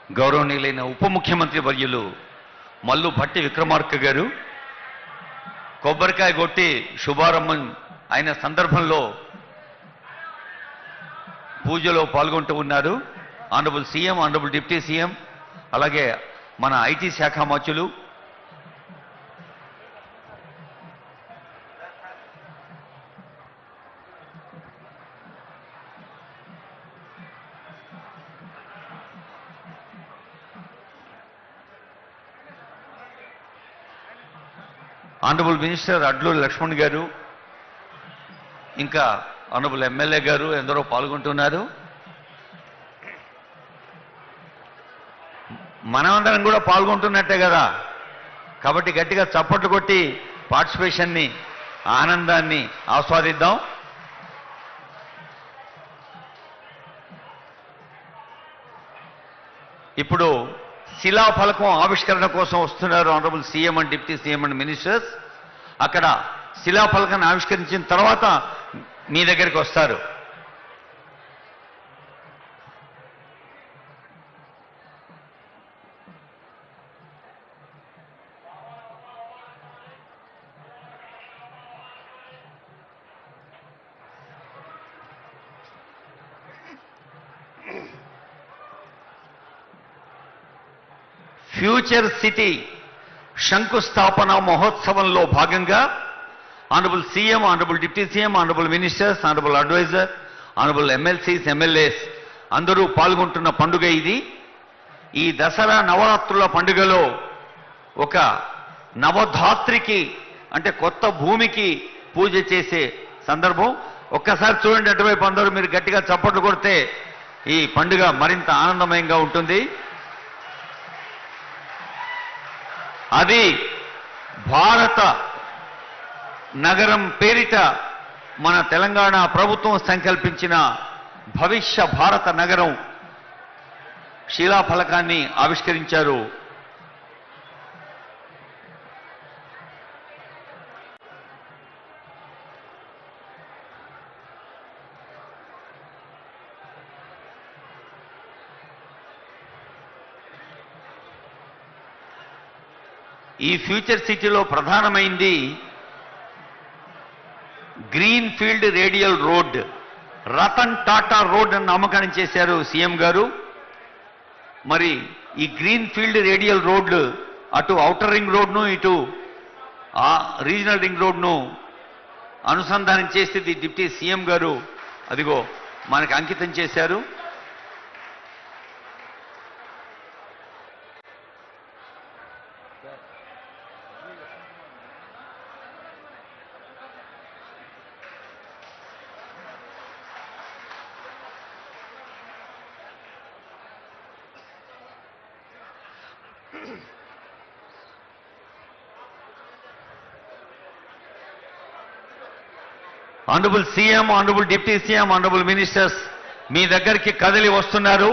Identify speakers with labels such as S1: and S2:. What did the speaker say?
S1: గౌరవనీయులైన ఉప ముఖ్యమంత్రి వర్యులు మల్లు భట్టి విక్రమార్క గారు కొబ్బరికాయ కొట్టి శుభారంభం అయిన సందర్భంలో పూజలో పాల్గొంటూ ఉన్నారు. Honourable CM, honourable deputy CM, అలాగే మన ఐటీ శాఖ మంత్రులు, ఆనరబుల్ మినిస్టర్ అడ్లూరి లక్ష్మణ్ గారు, ఇంకా ఆనరబుల్ ఎమ్మెల్యే గారు ఎందరో పాల్గొంటున్నారు. మనమందరం కూడా పాల్గొంటున్నట్టే కదా, కాబట్టి గట్టిగా చప్పట్లు కొట్టి పార్టిసిపేషన్ని, ఆనందాన్ని ఆస్వాదిద్దాం. ఇప్పుడు శిలాఫలకం ఆవిష్కరణ కోసం వస్తున్నారు honourable CM and deputy CM and ministers. అక్కడ శిలాఫలకాన్ని ఆవిష్కరించిన తర్వాత మీ దగ్గరికి వస్తారు. ఫ్యూచర్ సిటీ శంకుస్థాపన మహోత్సవంలో భాగంగా honourable CM, honourable deputy CM, honourable ministers, honourable advisor, honourable MLCs, MLAs అందరూ పాల్గొంటున్న పండుగ ఇది. ఈ దసరా నవరాత్రుల పండుగలో ఒక నవధాత్రికి అంటే కొత్త భూమికి పూజ చేసే సందర్భం. ఒక్కసారి చూడండి అటువైపు అందరూ, మీరు గట్టిగా చప్పట్లు కొడితే ఈ పండుగ మరింత ఆనందమయంగా ఉంటుంది. అది భారత నగరం పేరిట మన తెలంగాణ ప్రభుత్వం సంకల్పించిన భవిష్య భారత నగరం శిలాఫలకాన్ని ఆవిష్కరించారు. ఈ ఫ్యూచర్ సిటీలో ప్రధానమైంది green field radial road, Ratan Tata road అని నామకరణం చేశారు సీఎం గారు. మరి ఈ గ్రీన్ ఫీల్డ్ రేడియల్ రోడ్లు అటు ఔటర్ రింగ్ రోడ్ను, ఇటు రీజనల్ రింగ్ రోడ్ను అనుసంధానం చేసేది డిప్యూటీ సీఎం గారు అదిగో మనకు అంకితం చేశారు. Honourable CM, honourable deputy CM, honourable ministers మీ దగ్గరికి కదిలి వస్తున్నారు.